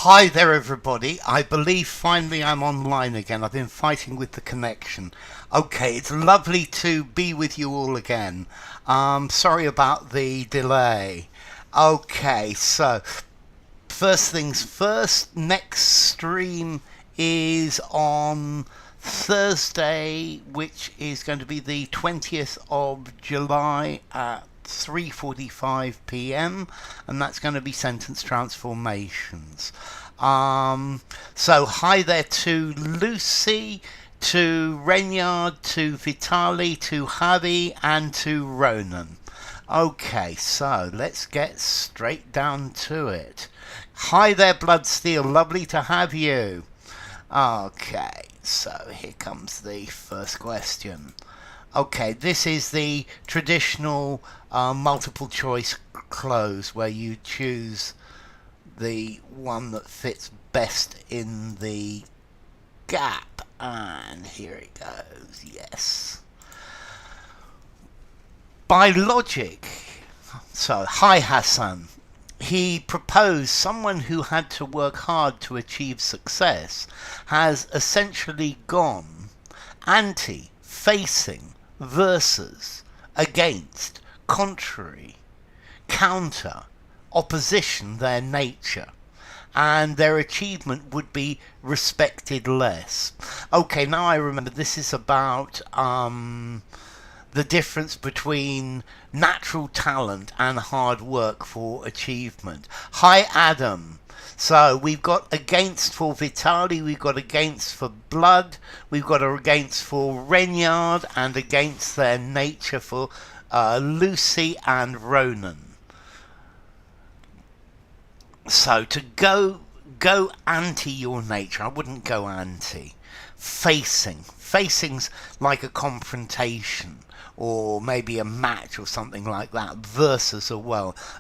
Hi there, everybody. I believe finally I'm online again. I've been fighting with the connection. Okay, it's lovely to be with you all again. Sorry about the delay. Okay, so first things first, next stream is on Thursday, which is going to be the 20th of July at 3:45 p.m. and that's going to be sentence transformations. So hi there to Lucy, to Renyard, to Vitali, to Javi, and to Ronan. Okay, so let's get straight down to it. Hi there, Bloodsteel. Lovely to have you. Okay, so here comes the first question. Okay, this is the traditional multiple choice cloze where you choose the one that fits best in the gap. And here it goes, yes. By logic, so hi Hassan, he proposed someone who had to work hard to achieve success has essentially gone anti, facing, versus, against, contrary, counter, opposition their nature, and their achievement would be respected less. Okay, now I remember this is about the difference between natural talent and hard work for achievement. Hi Adam. So we've got against for Vitali, we've got against for Blood, we've got against for Renyard, and against their nature for Lucy and Ronan. So to go anti your nature, I wouldn't go anti. Facing's like a confrontation, or maybe a match or something like that. Versus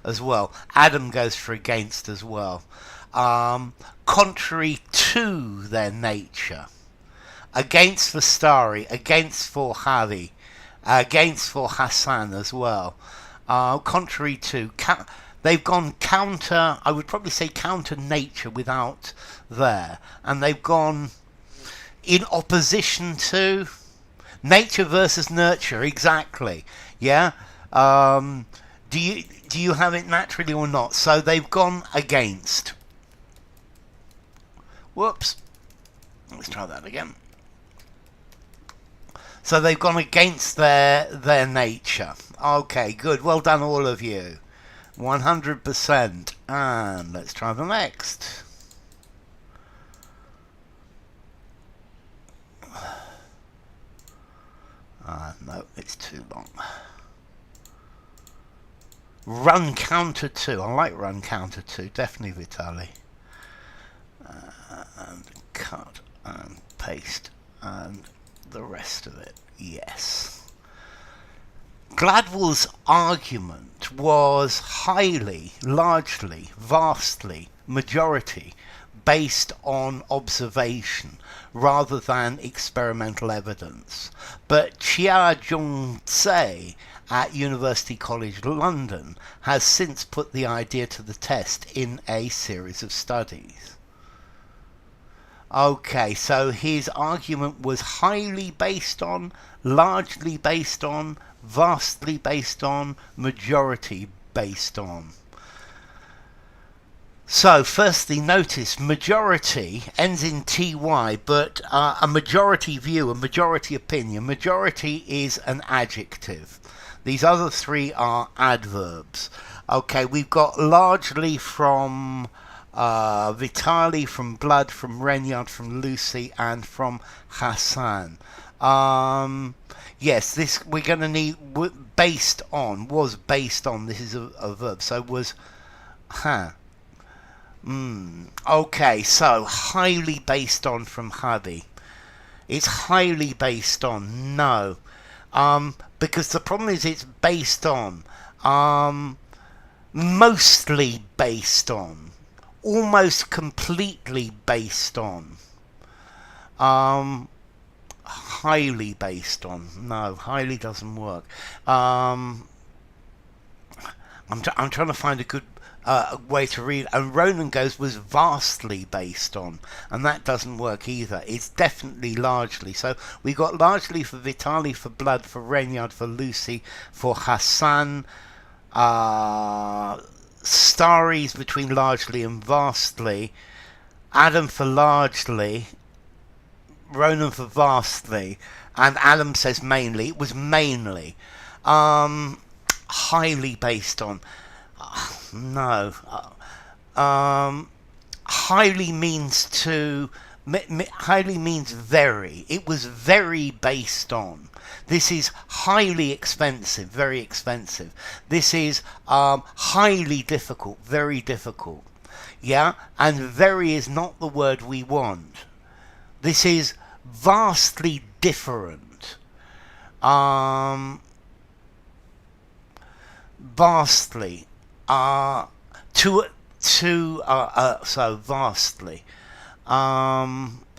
as well. Adam goes for against as well. Contrary to their nature. Against for Starry, against for Javi, against for Hassan as well. Contrary to, they've gone counter, I would probably say counter nature without there. And they've gone in opposition to nature versus nurture, exactly. Yeah. Do you have it naturally or not? So they've gone against. Whoops. Let's try that again. So they've gone against their nature. Okay, good. Well done, all of you. 100%. And let's try the next. No, it's too long. Run counter 2. I like run counter 2. Definitely Vitali. And cut and paste and the rest of it. Yes. Gladwell's argument was highly, largely, vastly, majority based on observation rather than experimental evidence. But Chia-Jung Tsay at University College London has since put the idea to the test in a series of studies. Okay, so his argument was highly based on, largely based on, vastly based on, majority based on. So, firstly, notice majority ends in ty, but a majority view, a majority opinion. Majority is an adjective. These other three are adverbs. Okay, we've got largely from Vitali, from Blood, from Renyard, from Lucy, and from Hassan. Yes, this we're going to need based on, was based on, this is a verb, so was, okay, so highly based on from Javi. It's highly based on, no. Because the problem is it's based on, mostly based on, almost completely based on, highly based on, no, highly doesn't work. I'm trying to find a good way to read. And Ronan goes was vastly based on, and that doesn't work either. It's definitely largely. So we got largely for Vitali, for Blood, for Reynard, for Lucy, for Hassan. Starries between largely and vastly. Adam for largely. Ronan for vastly. And Adam says mainly. It was mainly. Highly based on. No. Highly means to. Highly means very. It was very based on. This is highly expensive, very expensive. This is highly difficult, very difficult. Yeah? And very is not the word we want. This is vastly different. Vastly. So vastly.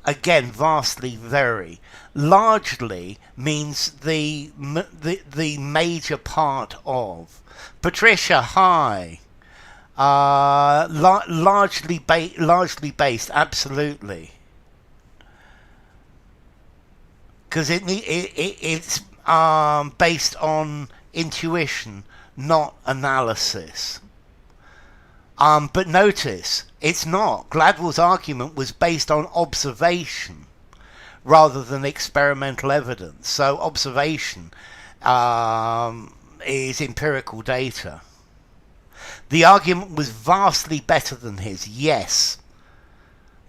Again, vastly, very. Largely means the major part of. Patricia, hi. Largely based, absolutely. Because it's based on intuition, not analysis. But notice, it's not. Gladwell's argument was based on observation rather than experimental evidence. So observation is empirical data. The argument was vastly better than his. Yes.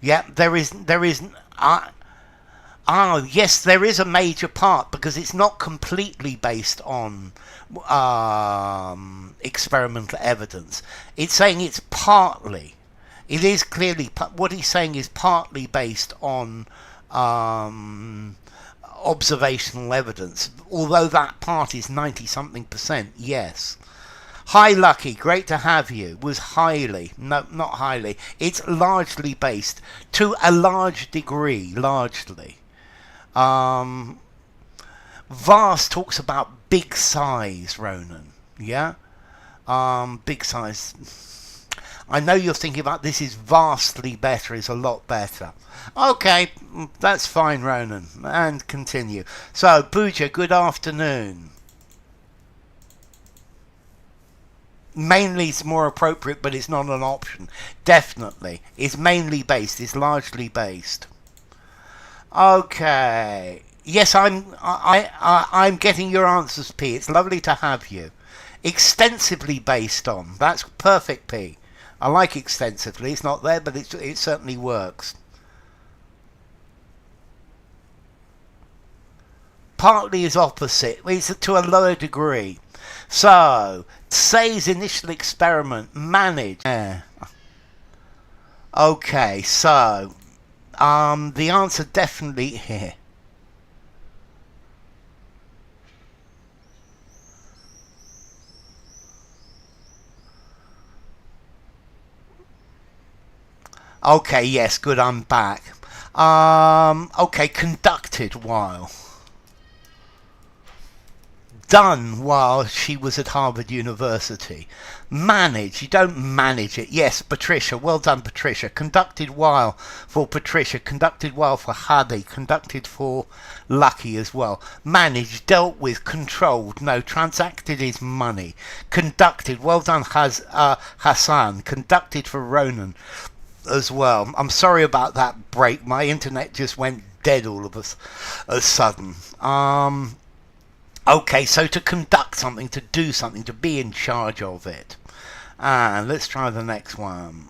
Yeah, yes, there is a major part because it's not completely based on experimental evidence. It's saying it's partly. It is clearly, what he's saying is partly based on observational evidence, although that part is 90-something%, yes. Hi Lucky, great to have you. Was highly, no, not highly. It's largely based, to a large degree, largely. Vast talks about big size, Ronan. Yeah? Big size. I know you're thinking about this is vastly better, is a lot better. Okay, that's fine, Ronan. And continue. So, Pooja, good afternoon. Mainly is more appropriate, but it's not an option. Definitely. It's mainly based. It's largely based. Okay. Yes, I'm getting your answers, P. It's lovely to have you. Extensively based on. That's perfect, P. I like extensively. It's not there, but it certainly works. Partly is opposite. It's to a lower degree. So, Tsay's initial experiment managed. Okay, so the answer definitely here. Okay, yes, good, I'm back. Okay, conducted while. Done while she was at Harvard University. Manage, you don't manage it. Yes, Patricia, well done, Patricia. Conducted while for Patricia, conducted while for Hadi, conducted for Lucky as well. Manage, dealt with, controlled. No, transacted is money. Conducted, well done, Hassan. Conducted for Ronan as well. I'm sorry about that break. My internet just went dead all of a sudden. Okay, so to conduct something, to do something, to be in charge of it. And let's try the next one.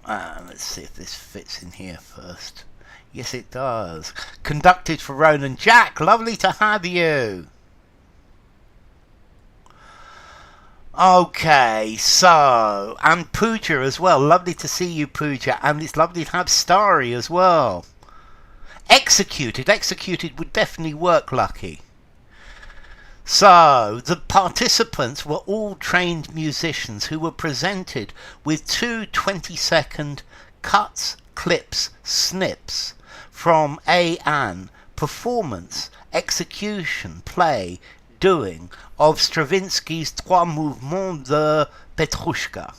Let's see if this fits in here first. Yes, it does. Conducted for Ronan. Jack, lovely to have you. Okay, so, and Pooja as well. Lovely to see you, Pooja. And it's lovely to have Starry as well. Executed would definitely work, Lucky. So, the participants were all trained musicians who were presented with two 20-second cuts, clips, snips from A and performance, execution, play, doing of Stravinsky's Trois Mouvements de Petrouchka.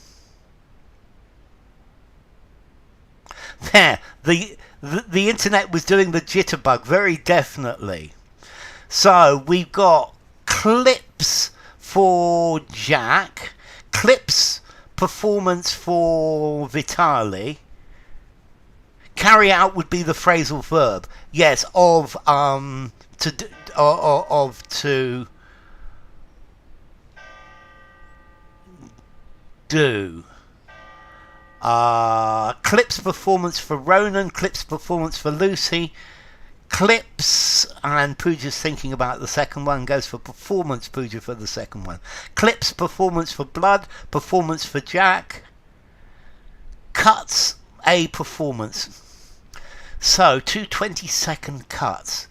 There, the internet was doing the jitterbug very definitely. So we've got clips for Jack, clips performance for Vitaly. Carry out would be the phrasal verb. Yes, of to do. Clips performance for Ronan, clips performance for Lucy, clips, and Pooja's thinking about the second one, goes for performance, Pooja for the second one. Clips performance for Blood, performance for Jack, cuts a performance. So 2 20-second cuts.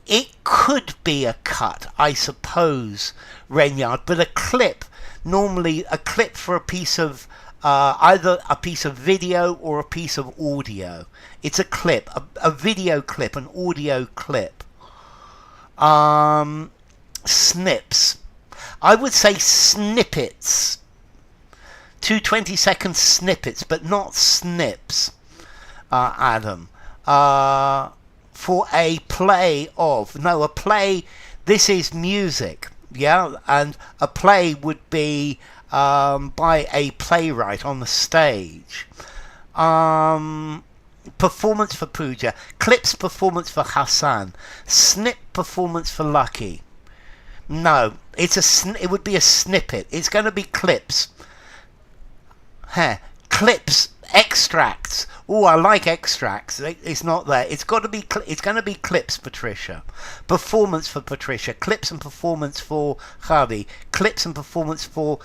It could be a cut, I suppose, Renyard, but a clip, normally a clip for a piece of either a piece of video or a piece of audio. It's a clip, a video clip, an audio clip. Snips. I would say snippets. 2 20-second snippets, but not snips, Adam. For a play of... No, a play, this is music, yeah? And a play would be by a playwright on the stage. Performance for Pooja. Clips performance for Hassan. Snip performance for Lucky. No, it would be a snippet. It's going to be clips. Clips, extracts. Oh, I like extracts. It's not there. It's got to be. It's going to be clips, Patricia. Performance for Patricia. Clips and performance for Javi. Clips and performance for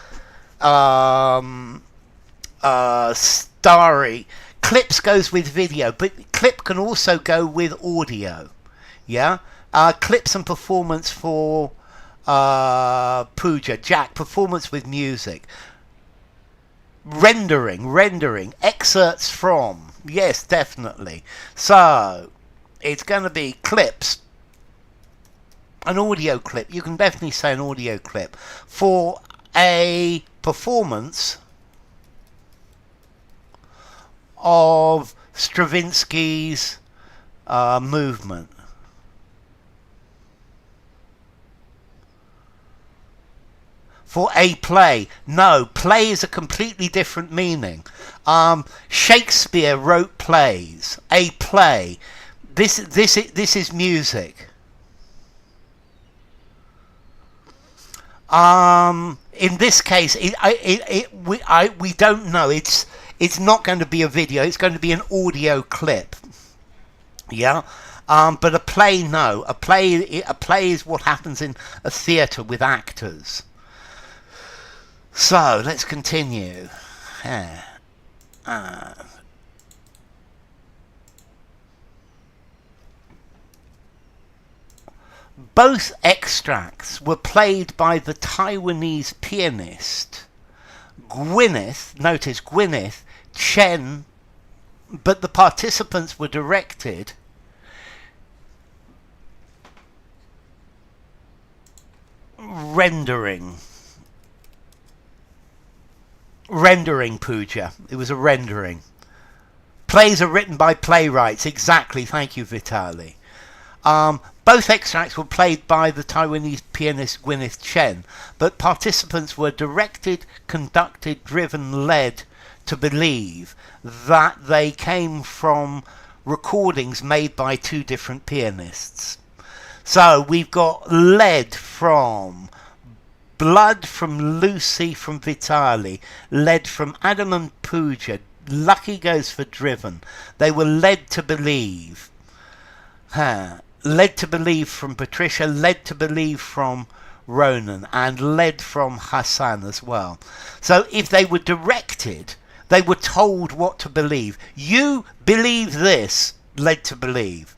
Starry. Clips goes with video, but clip can also go with audio. Yeah. Clips and performance for Pooja. Jack, performance with music. Rendering, excerpts from. Yes, definitely. So, it's going to be clips. An audio clip. You can definitely say an audio clip. For a performance of Stravinsky's movement. For a play. No, play is a completely different meaning. Shakespeare wrote plays. A play. This is music. In this case, we don't know. It's not going to be a video. It's going to be an audio clip. Yeah. But a play, no. A play is what happens in a theatre with actors. So, let's continue. Both extracts were played by the Taiwanese pianist Gwyneth Chen, but the participants were directed rendering Pooja. It was a rendering. Plays are written by playwrights. Exactly. Thank you, Vitaly. Both extracts were played by the Taiwanese pianist Gwyneth Chen, but participants were directed, conducted, driven, led to believe that they came from recordings made by two different pianists. So we've got led from Blood from Lucy from Vitaly, led from Adam and Pooja. Lucky goes for driven. They were led to believe. Led to believe from Patricia, led to believe from Ronan, and led from Hassan as well. So if they were directed, they were told what to believe. You believe this, led to believe.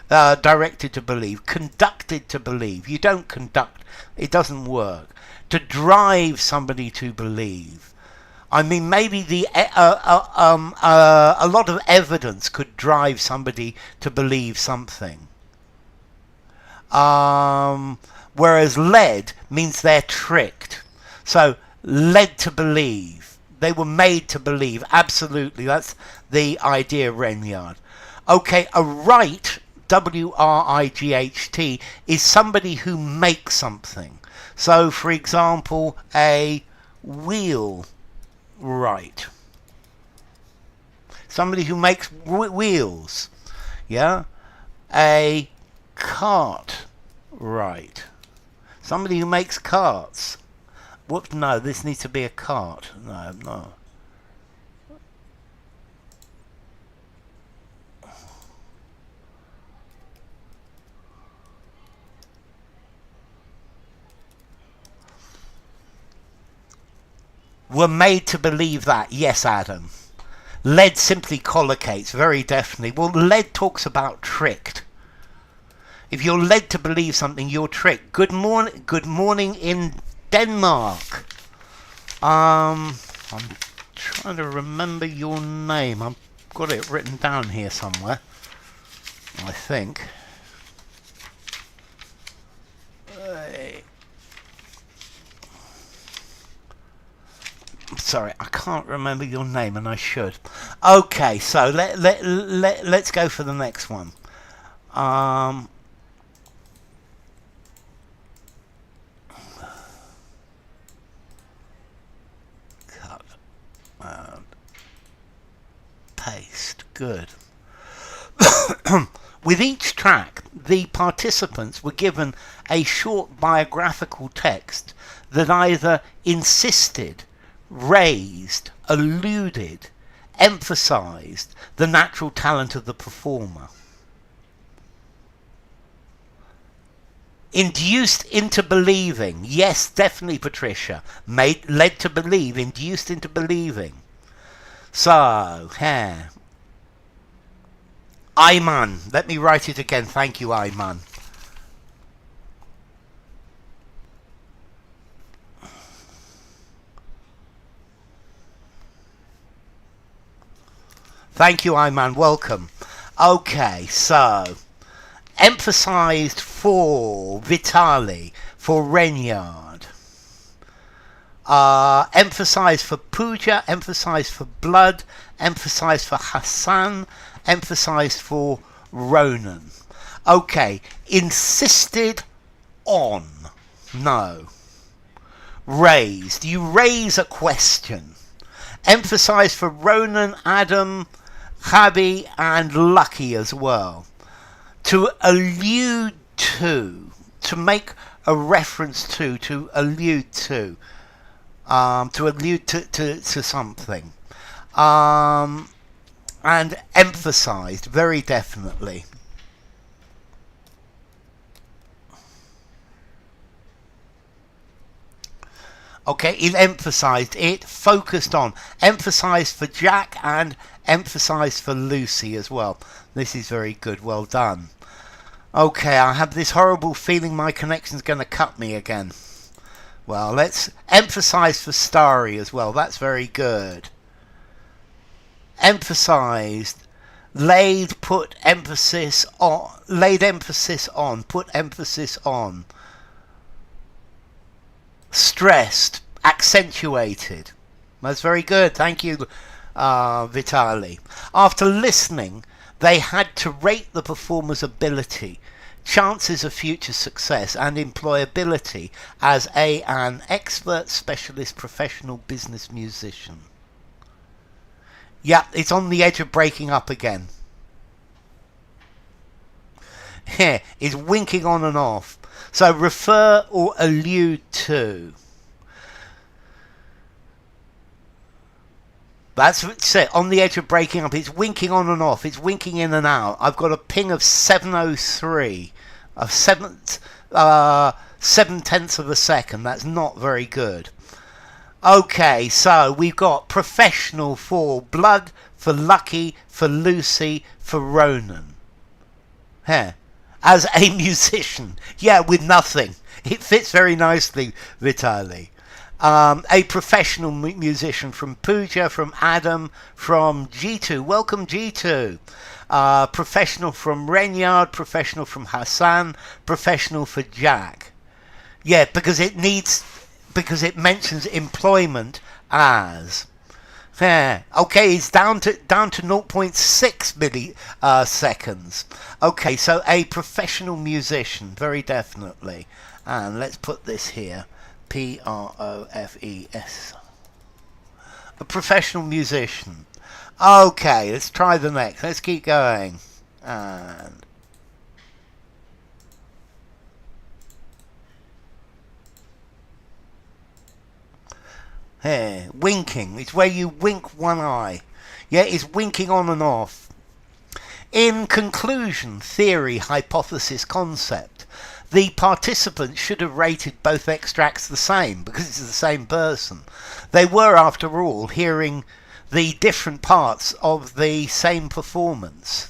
Directed to believe, conducted to believe. You don't conduct, it doesn't work. To drive somebody to believe. I mean, maybe a lot of evidence could drive somebody to believe something. Whereas led means they're tricked. So led to believe. They were made to believe. Absolutely. That's the idea, Renyard. Okay, a right, W-R-I-G-H-T, is somebody who makes something. So, for example, a wheel right. Somebody who makes wheels. Yeah? A cart right. Somebody who makes carts. Whoops, no, this needs to be a cart. No. Were made to believe that. Yes, Adam. Led simply collocates, very definitely. Well, led talks about tricked. If you're led to believe something, you're tricked. Good morning in Denmark. I'm trying to remember your name. I've got it written down here somewhere, I think. Sorry, I can't remember your name, and I should. Okay, so let's go for the next one. Cut and paste. Good. With each track, the participants were given a short biographical text that either insisted, raised, alluded, emphasized the natural talent of the performer. Induced into believing. Yes, definitely, Patricia. Led to believe, induced into believing. So, here. Ayman. Let me write it again. Thank you, Ayman. Thank you, Ayman. Welcome. Okay, so emphasized for Vitali, for Renyard. Emphasized for Puja, emphasized for Blood, emphasized for Hassan, emphasized for Ronan. Okay, insisted on. No. Raised. You raise a question. Emphasized for Ronan, Adam, Habi, and Lucky as well. To allude to make a reference to allude to something. And emphasized, very definitely. Okay, it emphasized, it focused on, emphasized for Jack and emphasized for Lucy as well. This is very good, well done. Okay, I have this horrible feeling my connection's going to cut me again. Well, let's emphasize for Starry as well, that's very good. Emphasized, laid emphasis on, put emphasis on. Stressed, accentuated. That's very good. Thank you, Vitali. After listening, they had to rate the performer's ability, chances of future success, and employability as an expert, specialist, professional business musician. Yeah, it's on the edge of breaking up again. Here, it's winking on and off. So refer or allude to. That's it. On the edge of breaking up. It's winking on and off. It's winking in and out. I've got a ping of 703. Of 7/10 of a second. That's not very good. Okay, so we've got professional for Blood, for Lucky, for Lucy, for Ronan. Here. As a musician. Yeah, with nothing. It fits very nicely, Vitali. A professional musician from Pooja, from Adam, from G2. Welcome, G2. Professional from Renyard, professional from Hassan, professional for Jack. Yeah, because it mentions employment as. Yeah. Okay, it's down to zero point 0.6 milliseconds. Okay, so a professional musician, very definitely. And let's put this here. Profes. A professional musician. Okay, let's try the next. Let's keep going. And here, winking. It's where you wink one eye. Yeah, it's winking on and off. In conclusion, theory, hypothesis, concept. The participants should have rated both extracts the same because it's the same person. They were, after all, hearing the different parts of the same performance.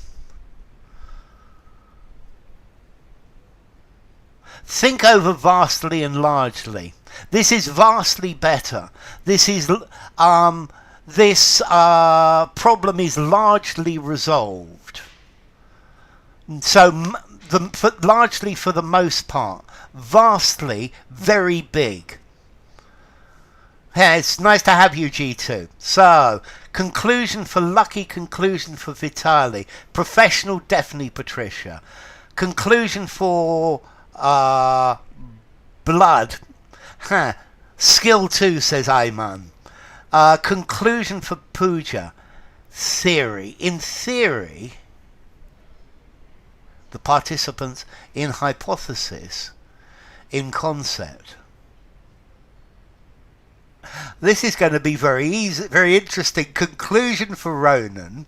Think over vastly and largely. This is vastly better. This problem is largely resolved. So largely for the most part. Vastly, very big. Yeah, it's nice to have you, G2. So, conclusion for Lucky, conclusion for Vitali. Professional, definitely Patricia. Conclusion for Blood. Huh. Skill 2, says Ayman. Conclusion for Pooja. Theory. In theory, the participants. In hypothesis. In concept. This is going to be very easy, very interesting. Conclusion for Ronan.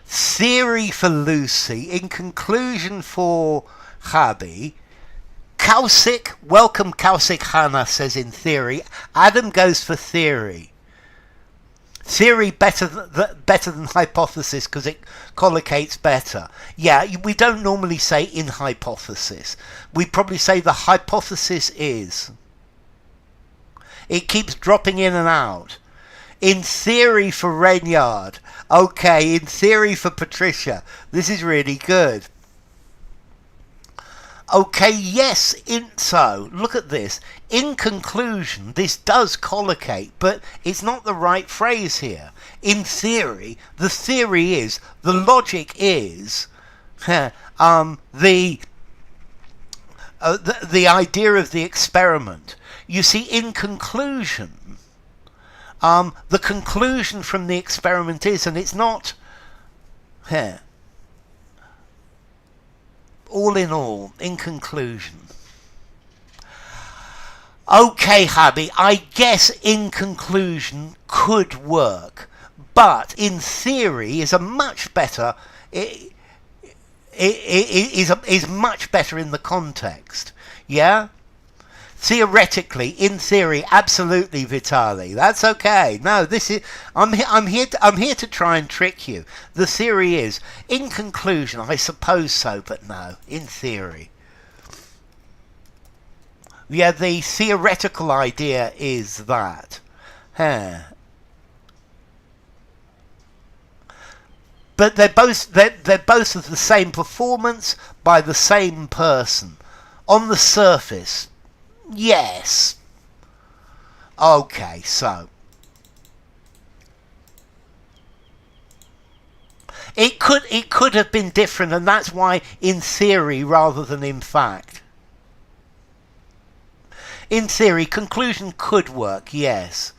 Theory for Lucy. In conclusion for Habi. Kausik, welcome Kausik Hannah, says in theory. Adam goes for theory. Theory better than hypothesis because it collocates better. Yeah, we don't normally say in hypothesis. We probably say the hypothesis is. It keeps dropping in and out. In theory for Renyard. Okay, in theory for Patricia. This is really good. Okay, yes, so, look at this. In conclusion, this does collocate, but it's not the right phrase here. In theory, the theory is, the logic is, the idea of the experiment. You see, in conclusion, the conclusion from the experiment is, and it's not, all in all, in conclusion. Okay, Habi, I guess in conclusion could work, but in theory is a much better, is much better in the context. Yeah? Theoretically, in theory, absolutely, Vitali. That's okay. No, this is. I'm here to try and trick you. The theory is, in conclusion, I suppose so, but no, in theory. Yeah, the theoretical idea is that. But they're both of the same performance by the same person. On the surface. Yes. Okay, so it could have been different, and that's why in theory rather than in fact. In theory, conclusion could work, yes.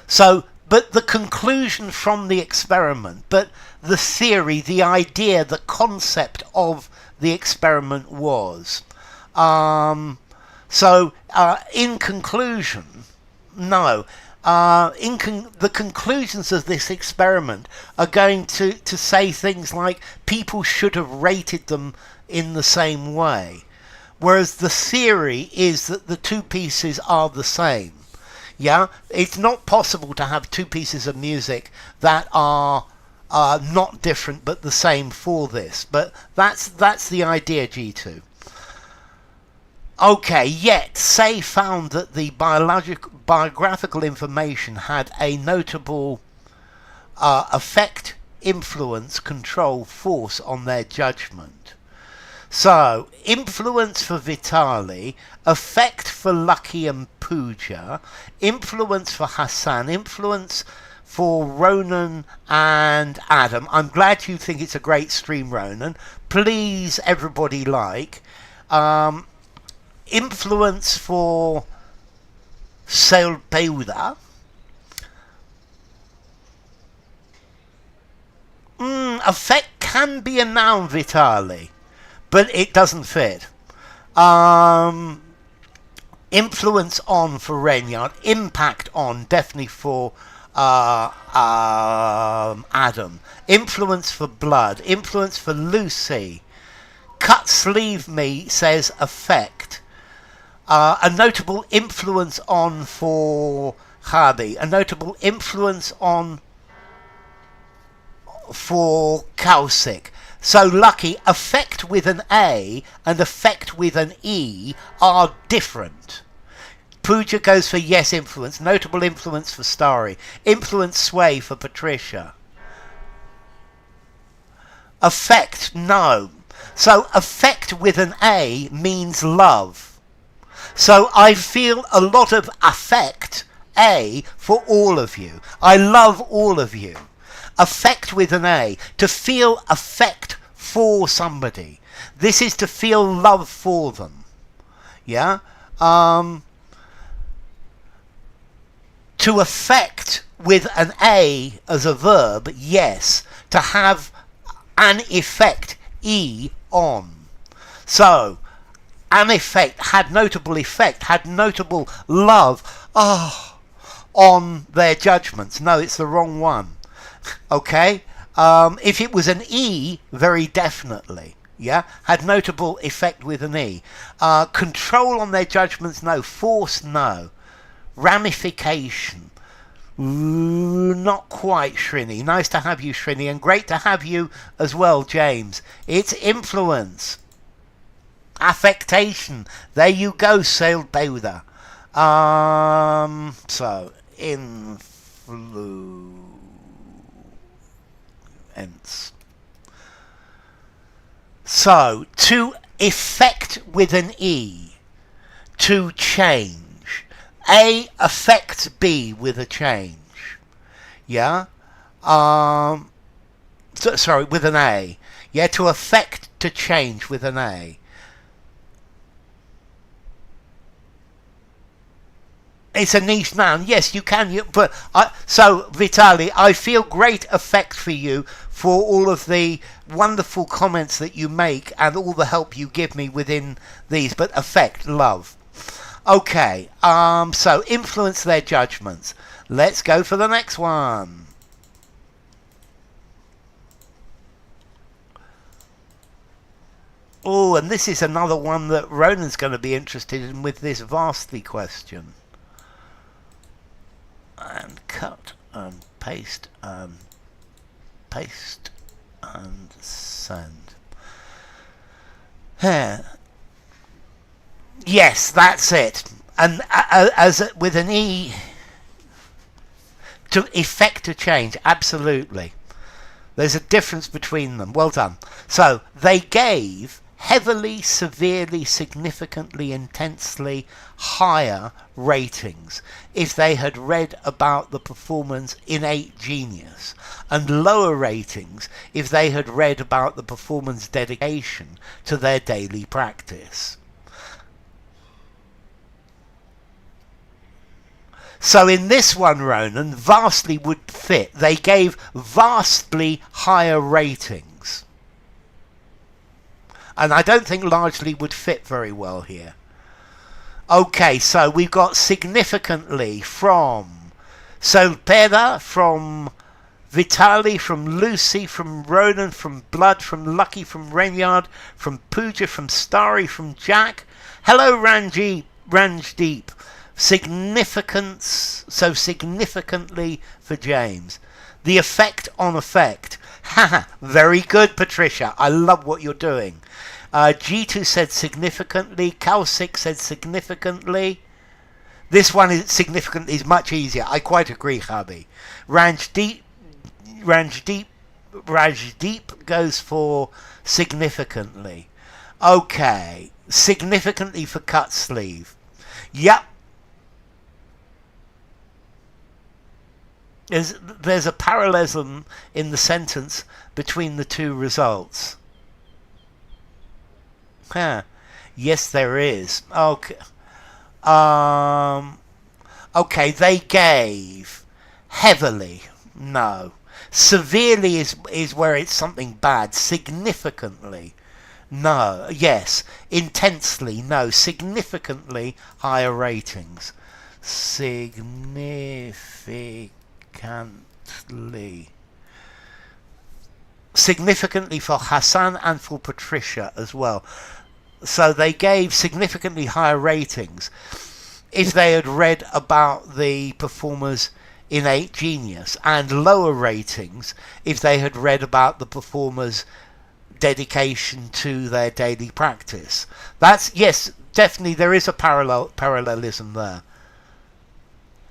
So, but the conclusion from the experiment, but the theory, the idea, the concept of the experiment was. In conclusion, no. The conclusions of this experiment are going to say things like people should have rated them in the same way. Whereas the theory is that the two pieces are the same. Yeah? It's not possible to have two pieces of music that are not different but the same for this. But that's the idea, G2. Okay, yet Say found that the biographical information had a notable effect, influence, control, force on their judgment. So, influence for Vitali, effect for Lucky and Pooja, influence for Hassan, influence for Ronan and Adam. I'm glad you think it's a great stream, Ronan. Please, everybody like. Influence for Selbeuda. Effect can be a noun, Vitali, but it doesn't fit. Influence on for Reynard. Impact on, definitely for Adam. Influence for Blood. Influence for Lucy. Cut Sleeve Me says effect. A notable influence on for Hadi. A notable influence on for Kausik. So Lucky, effect with an A and effect with an E are different. Pooja goes for yes influence. Notable influence for Starry. Influence sway for Patricia. Effect, no. So effect with an A means love. So I feel a lot of affect, A, for all of you. I love all of you. Affect with an A. To feel affect for somebody. This is to feel love for them. Yeah? To affect with an A as a verb, yes. To have an effect, E, on. So, an effect, had notable effect, had notable love, on their judgments. No, it's the wrong one. Okay? If it was an E, very definitely. Yeah? Had notable effect with an E. Control on their judgments, no. Force, no. Ramification. Not quite, Shrini. Nice to have you, Shrini, and great to have you as well, James. It's influence. Affectation. There you go, Selbeuda. So, influence. So, to effect with an E. To change. A affects B with a change. Yeah? Sorry, with an A. Yeah, to affect to change with an A. It's a niche noun. Yes, you can. So, Vitali, I feel great affect for you for all of the wonderful comments that you make and all the help you give me within these. But affect, love. Okay, so influence their judgments. Let's go for the next one. Oh, and this is another one that Ronan's going to be interested in with this vastly question. And cut and paste and paste and send. Here. Yes, that's it. And as with an E, to effect a change, absolutely. There's a difference between them. Well done. So they gave heavily, severely, significantly, intensely higher ratings if they had read about the performance innate genius, and lower ratings if they had read about the performance dedication to their daily practice. So in this one, Ronan, vastly would fit. They gave vastly higher ratings. And I don't think largely would fit very well here. Okay, so we've got significantly from Solpeda, from Vitali, from Lucy, from Ronan, from Blood, from Lucky, from Renyard, from Pooja, from Starry, from Jack. Hello, Ranjdeep. Significance, so significantly for James. The effect on effect. Haha, very good, Patricia. I love what you're doing. G2 said significantly. Kausik said significantly. This one is significantly is much easier. I quite agree, Habi. Ranjdeep goes for significantly. Okay, significantly for cut sleeve. Yep, there's a parallelism in the sentence between the two results. Huh. Yes, there is. Okay. Um. Okay, they gave heavily. No. Severely is where it's something bad. Significantly. No. Yes. Intensely. No. Significantly higher ratings. Significantly. Significantly for Hassan and for Patricia as well. So they gave significantly higher ratings if they had read about the performer's innate genius, and lower ratings if they had read about the performer's dedication to their daily practice. That's, yes, definitely there is a parallelism there.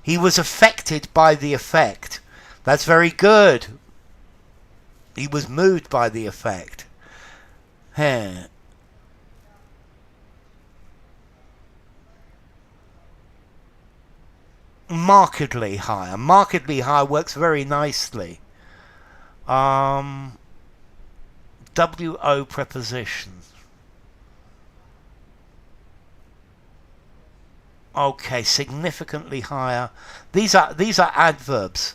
He was affected by the effect. That's very good. He was moved by the effect. Huh. Markedly higher. Markedly higher works very nicely. WO preposition. Okay, significantly higher. These are adverbs.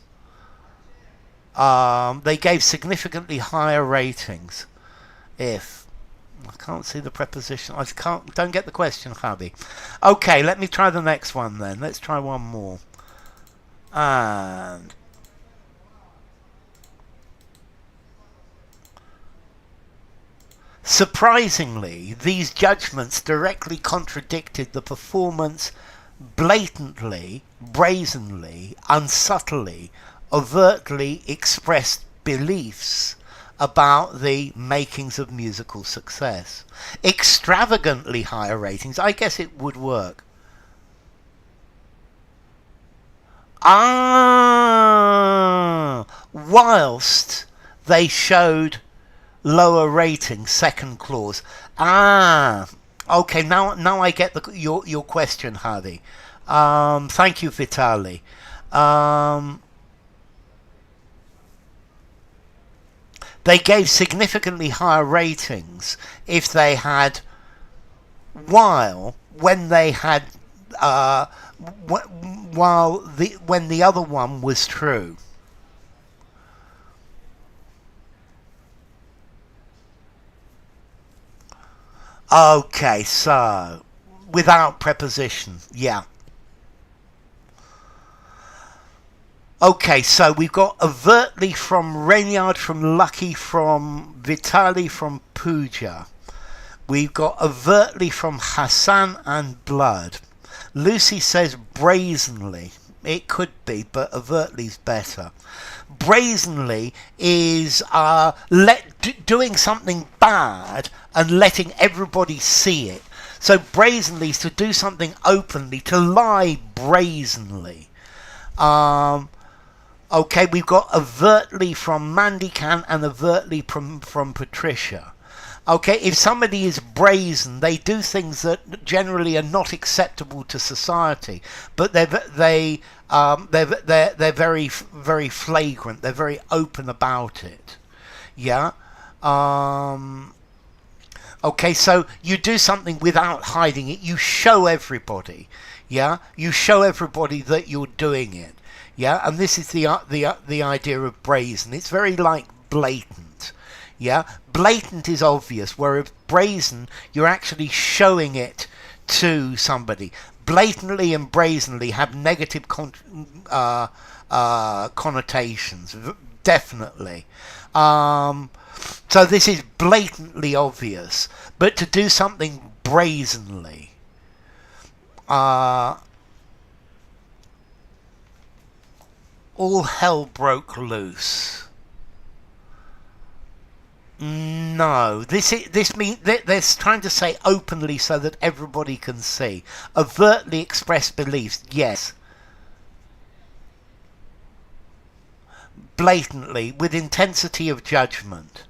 They gave significantly higher ratings. If I can't see the preposition, don't get the question, Javi. Okay, let me try the next one then. Let's try one more. And surprisingly, these judgments directly contradicted the performance blatantly, brazenly, unsubtly, overtly expressed beliefs about the makings of musical success. Extravagantly higher ratings, I guess it would work. Whilst they showed lower ratings, second clause. Okay, now I get your question, Hadi. Thank you, Vitali. They gave significantly higher ratings if they had, when the other one was true. Okay, so without preposition, yeah. Okay, so we've got overtly from Renyard, from Lucky, from Vitali, from Pooja. We've got overtly from Hassan and Blood. Lucy says brazenly. It could be, but overtly's better. Brazenly is doing something bad and letting everybody see it. So brazenly is to do something openly, to lie brazenly. Okay, we've got overtly from Mandikan and overtly from Patricia. Okay, if somebody is brazen, they do things that generally are not acceptable to society, but they're very very flagrant. They're very open about it. Yeah. Okay, so you do something without hiding it. You show everybody. Yeah, you show everybody that you're doing it. Yeah, and this is the idea of brazen. It's very like blatant. Yeah, blatant is obvious, whereas brazen, you're actually showing it to somebody. Blatantly and brazenly have negative connotations, definitely. So this is blatantly obvious, but to do something brazenly, all hell broke loose. No, this means they're trying to say openly so that everybody can see. Overtly express beliefs, yes. Blatantly, with intensity of judgment.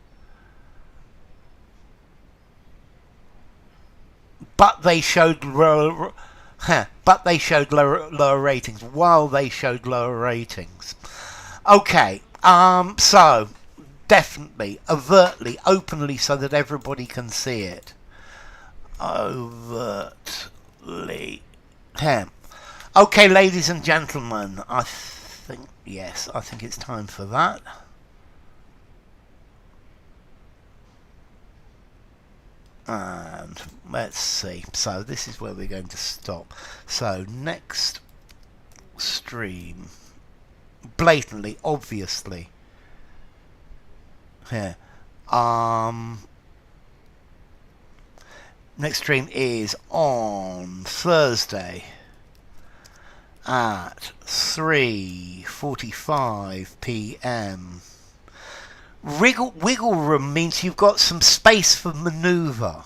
but they showed lower, lower ratings while they showed lower ratings. Okay, so definitely, overtly, openly, so that everybody can see it. Overtly. Okay, ladies and gentlemen, I think it's time for that. And let's see. So this is where we're going to stop. So next stream, blatantly, obviously. Here. Next stream is on Thursday at 3:45 p.m. Wiggle room means you've got some space for manoeuvre.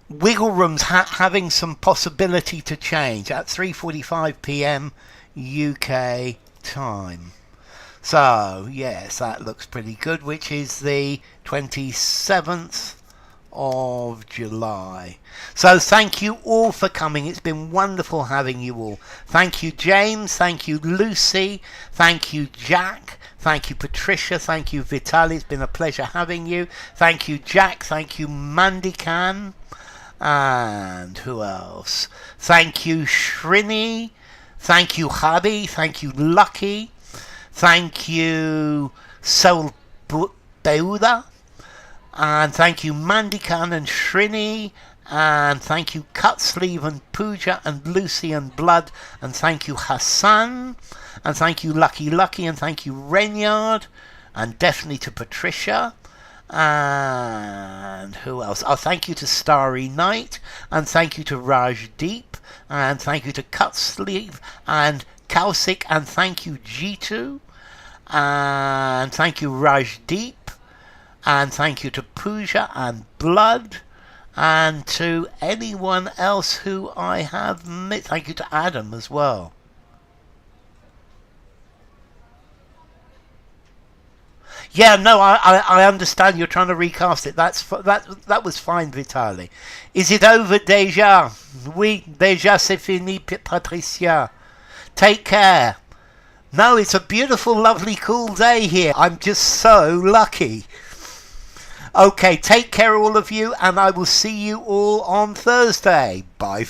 Wiggle room's having some possibility to change at 3:45 p.m. UK time. So yes, that looks pretty good, which is the 27th of July. So thank you all for coming. It's been wonderful having you all. Thank you, James. Thank you, Lucy. Thank you, Jack. Thank you, Patricia. Thank you, Vitaly. It's been a pleasure having you. Thank you, Jack. Thank you, Mandikan. And who else? Thank you, Shrini. Thank you, Hadi. Thank you, Lucky. Thank you, Soul Beuda. And thank you, Mandikan and Shrini. And thank you, Cutsleeve and Pooja and Lucy and Blood. And thank you, Hassan. And thank you, Lucky. And thank you, Renyard. And definitely to Patricia. And who else? Oh, thank you to Starry Night. And thank you to Rajdeep. And thank you to Cutsleeve and Kausik. And thank you, Jitu. And thank you, Rajdeep. And thank you to Pooja and Blood. And to anyone else who I have met. Thank you to Adam as well. Yeah, no, I understand you're trying to recast it. That was fine, Vitaly. Is it over déjà? Oui, déjà c'est fini, Patricia. Take care. No, it's a beautiful, lovely, cool day here. I'm just so lucky. Okay, take care all of you, and I will see you all on Thursday. Bye.